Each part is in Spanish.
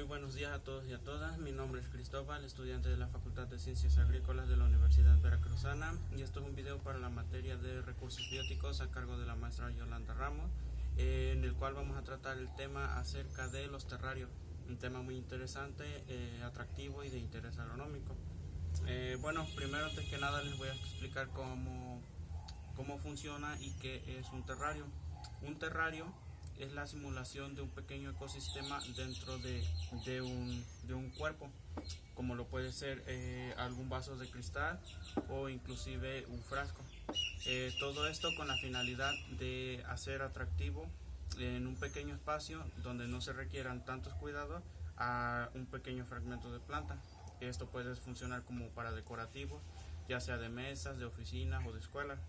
Muy buenos días a todos y a todas. Mi nombre es Cristóbal, estudiante de la Facultad de Ciencias Agrícolas de la Universidad Veracruzana, y esto es un video para la materia de recursos bióticos a cargo de la maestra Yolanda Ramos, en el cual vamos a tratar el tema acerca de los terrarios, un tema muy interesante, atractivo y de interés agronómico. Bueno, primero antes que nada les voy a explicar cómo funciona y qué es un terrario. Un terrario es la simulación de un pequeño ecosistema dentro de un cuerpo, como lo puede ser algún vaso de cristal o inclusive un frasco. Todo esto con la finalidad de hacer atractivo en un pequeño espacio donde no se requieran tantos cuidados a un pequeño fragmento de planta. Esto puede funcionar como para decorativos, ya sea de mesas, de oficinas o de escuelas.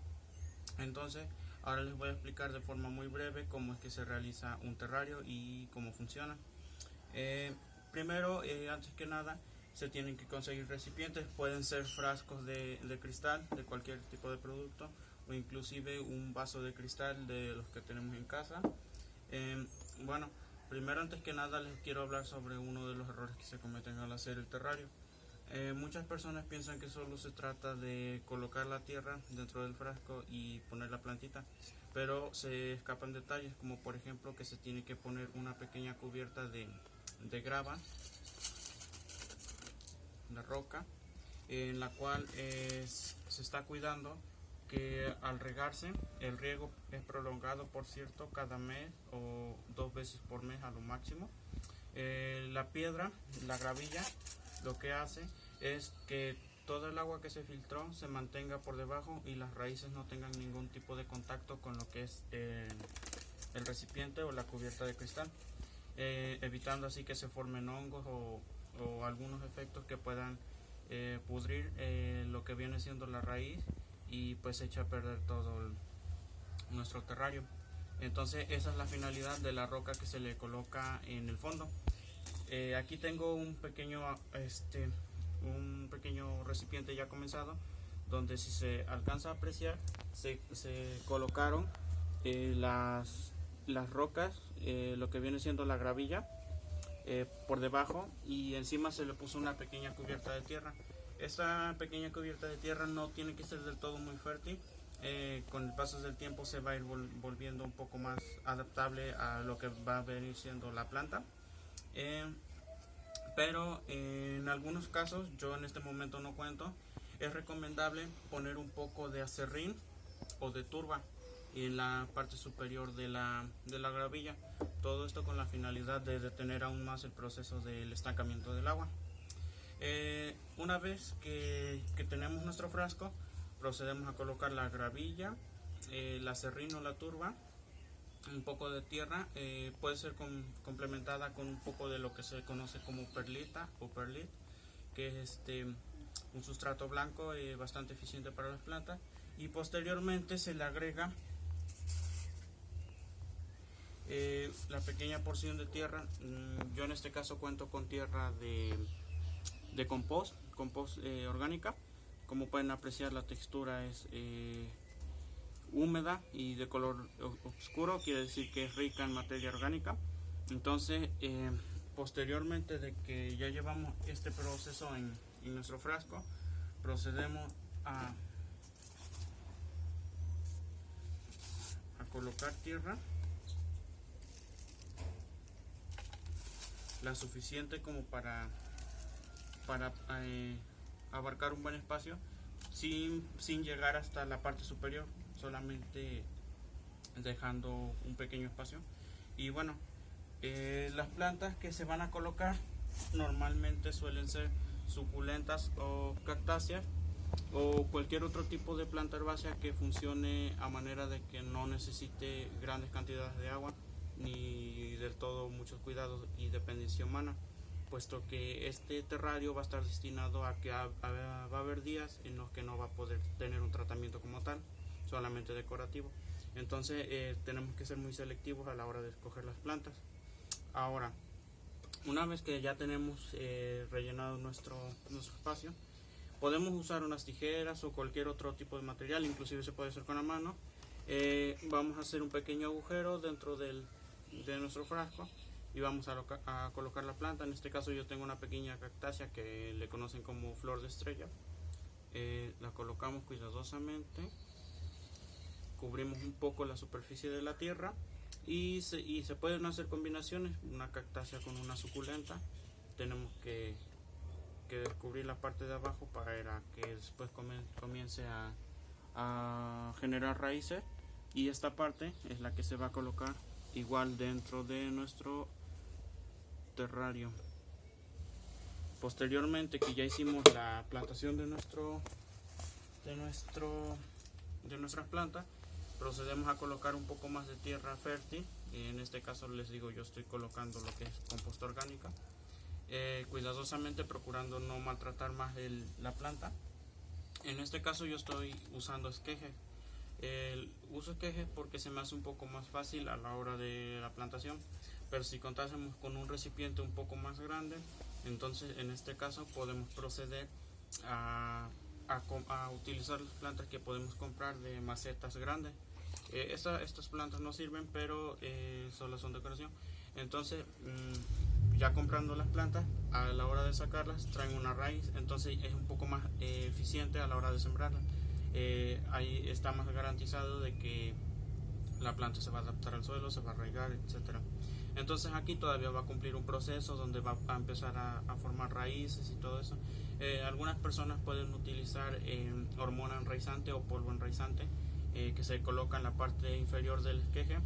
Entonces, ahora les voy a explicar de forma muy breve cómo es que se realiza un terrario y cómo funciona. Primero, antes que nada, se tienen que conseguir recipientes. Pueden ser frascos de cristal, de cualquier tipo de producto, o inclusive un vaso de cristal de los que tenemos en casa. Bueno, primero antes que nada les quiero hablar sobre uno de los errores que se cometen al hacer el terrario. Muchas personas piensan que solo se trata de colocar la tierra dentro del frasco y poner la plantita, pero se escapan detalles, como por ejemplo que se tiene que poner una pequeña cubierta de grava, de roca, en la cual se está cuidando que al regarse, el riego es prolongado, por cierto, cada mes o 2 veces por mes a lo máximo. La piedra, la gravilla, lo que hace es que todo el agua que se filtró se mantenga por debajo y las raíces no tengan ningún tipo de contacto con lo que es el recipiente o la cubierta de cristal, evitando así que se formen hongos o algunos efectos que puedan pudrir lo que viene siendo la raíz y pues echa a perder todo nuestro terrario. Entonces esa es la finalidad de la roca que se le coloca en el fondo. Aquí tengo un pequeño recipiente ya comenzado, donde si se alcanza a apreciar se colocaron las rocas, lo que viene siendo la gravilla, por debajo, y encima se le puso una pequeña cubierta de tierra. Esta pequeña cubierta de tierra no tiene que ser del todo muy fértil. Con el paso del tiempo se va a ir volviendo un poco más adaptable a lo que va a venir siendo la planta. Pero en algunos casos, yo en este momento no cuento, es recomendable poner un poco de acerrín o de turba en la parte superior de la gravilla. Todo esto con la finalidad de detener aún más el proceso del estancamiento del agua. Una vez que tenemos nuestro frasco, procedemos a colocar la gravilla, el acerrín o la turba, un poco de tierra, puede ser complementada con un poco de lo que se conoce como perlita o perlit, que es un sustrato blanco bastante eficiente para las plantas, y posteriormente se le agrega la pequeña porción de tierra. Yo en este caso cuento con tierra de compost orgánica. Como pueden apreciar, la textura es húmeda y de color oscuro, quiere decir que es rica en materia orgánica. Entonces, posteriormente de que ya llevamos este proceso en nuestro frasco, procedemos a colocar tierra, la suficiente como para abarcar un buen espacio, sin llegar hasta la parte superior, solamente dejando un pequeño espacio. Y bueno, las plantas que se van a colocar normalmente suelen ser suculentas o cactáceas o cualquier otro tipo de planta herbácea que funcione a manera de que no necesite grandes cantidades de agua ni del todo muchos cuidados y dependencia humana, puesto que este terrario va a estar destinado a que va a haber días en los que no va a poder tener un tratamiento como tal, solamente decorativo. Entonces tenemos que ser muy selectivos a la hora de escoger las plantas. Ahora, una vez que ya tenemos rellenado nuestro espacio, podemos usar unas tijeras o cualquier otro tipo de material, inclusive se puede hacer con la mano. Vamos a hacer un pequeño agujero dentro de nuestro frasco y vamos a colocar la planta. En este caso yo tengo una pequeña cactácea que le conocen como flor de estrella. La colocamos cuidadosamente, cubrimos un poco la superficie de la tierra y se pueden hacer combinaciones, una cactácea con una suculenta. Tenemos que descubrir la parte de abajo para que después comience a generar raíces, y esta parte es la que se va a colocar igual dentro de nuestro terrario. Posteriormente que ya hicimos la plantación de nuestras plantas, procedemos a colocar un poco más de tierra fértil. En este caso les digo, yo estoy colocando lo que es composta orgánica, cuidadosamente procurando no maltratar más la planta. En este caso yo estoy usando esquejes. Uso esquejes porque se me hace un poco más fácil a la hora de la plantación, pero si contásemos con un recipiente un poco más grande, entonces en este caso podemos proceder a utilizar las plantas que podemos comprar de macetas grandes. Estas plantas no sirven, pero solo son decoración. Entonces ya comprando las plantas, a la hora de sacarlas traen una raíz, entonces es un poco más eficiente a la hora de sembrarlas. Ahí está más garantizado de que la planta se va a adaptar al suelo, se va a arraigar, etc. Entonces aquí todavía va a cumplir un proceso donde va a empezar a formar raíces y todo eso. Algunas personas pueden utilizar hormona enraizante o polvo enraizante, que se coloca en la parte inferior del esqueje.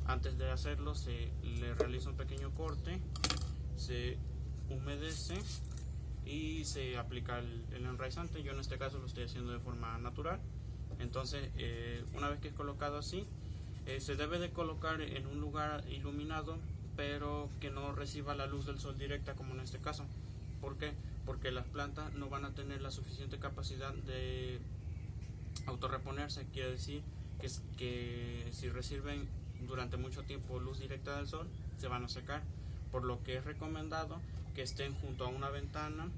Antes de hacerlo se le realiza un pequeño corte, se humedece y se aplica el enraizante. Yo en este caso lo estoy haciendo de forma natural. Entonces una vez que es colocado así, se debe de colocar en un lugar iluminado, pero que no reciba la luz del sol directa, como en este caso. ¿Por qué? Porque las plantas no van a tener la suficiente capacidad de autorreponerse. Quiere decir que si reciben durante mucho tiempo luz directa del sol, se van a secar, por lo que es recomendado que estén junto a una ventana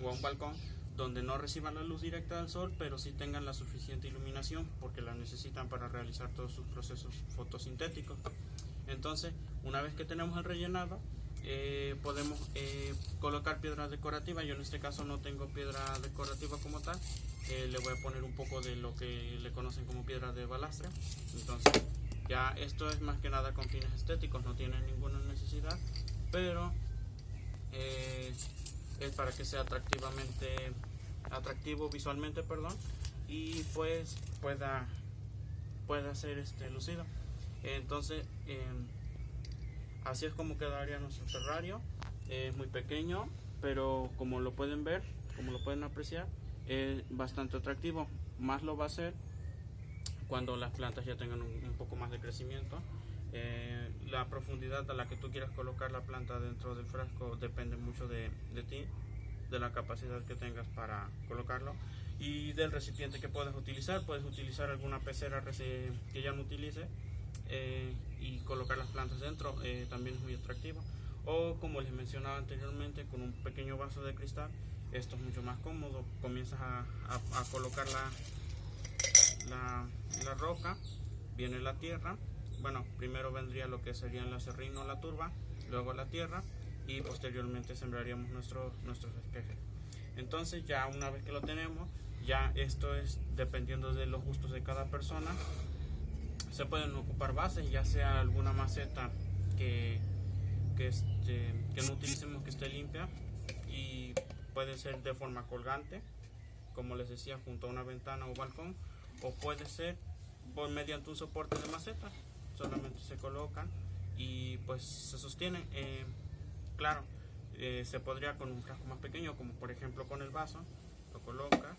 o a un balcón donde no reciban la luz directa del sol, pero sí tengan la suficiente iluminación, porque la necesitan para realizar todos sus procesos fotosintéticos. Entonces, una vez que tenemos el rellenado, podemos colocar piedras decorativas. Yo en este caso no tengo piedra decorativa como tal, le voy a poner un poco de lo que le conocen como piedra de balastre. Entonces ya esto es más que nada con fines estéticos, no tiene ninguna necesidad, pero es para que sea atractivo visualmente, y pues pueda ser lucido. Entonces así es como quedaría nuestro terrario. Es muy pequeño, pero como lo pueden ver, como lo pueden apreciar, es bastante atractivo. Más lo va a ser cuando las plantas ya tengan un poco más de crecimiento. La profundidad a la que tú quieras colocar la planta dentro del frasco depende mucho de ti, de la capacidad que tengas para colocarlo y del recipiente que puedas utilizar. Puedes utilizar alguna pecera que ya no utilice y colocar las plantas dentro, también es muy atractivo. O como les mencionaba anteriormente, con un pequeño vaso de cristal, esto es mucho más cómodo. Comienzas a colocar la roca, viene la tierra. Bueno, primero vendría lo que serían el acerrín o la turba, luego la tierra y posteriormente sembraríamos nuestros esquejes. Entonces ya una vez que lo tenemos, ya esto es dependiendo de los gustos de cada persona. Se pueden ocupar bases, ya sea alguna maceta que no utilicemos, que esté limpia, y puede ser de forma colgante, como les decía, junto a una ventana o balcón, o puede ser mediante un soporte de maceta. Solamente se colocan y pues se sostienen. Claro, se podría con un frasco más pequeño, como por ejemplo con el vaso. Lo coloca,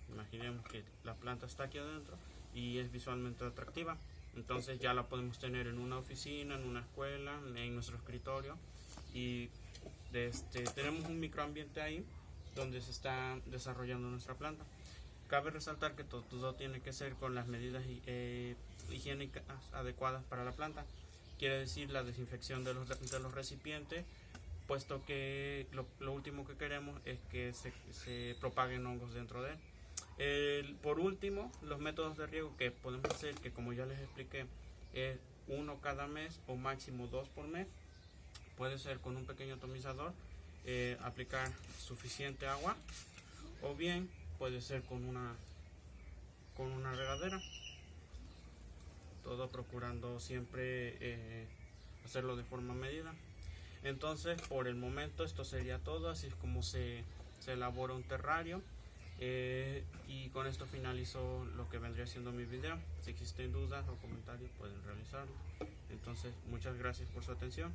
imaginemos que la planta está aquí adentro y es visualmente atractiva. Entonces ya la podemos tener en una oficina, en una escuela, en nuestro escritorio, y tenemos un microambiente ahí donde se está desarrollando nuestra planta. Cabe resaltar que todo tiene que ser con las medidas higiénicas adecuadas para la planta. Quiere decir la desinfección de los recipientes, puesto que lo último que queremos es que se propaguen hongos dentro de él. Por último, los métodos de riego que podemos hacer, que como ya les expliqué, uno cada mes o máximo 2 por mes. Puede ser con un pequeño atomizador, aplicar suficiente agua, o bien puede ser con una regadera, todo procurando siempre hacerlo de forma medida. Entonces, por el momento esto sería todo, así es como se elabora un terrario. Y con esto finalizo lo que vendría siendo mi video. Si existen dudas o comentarios pueden realizarlo. Entonces, muchas gracias por su atención.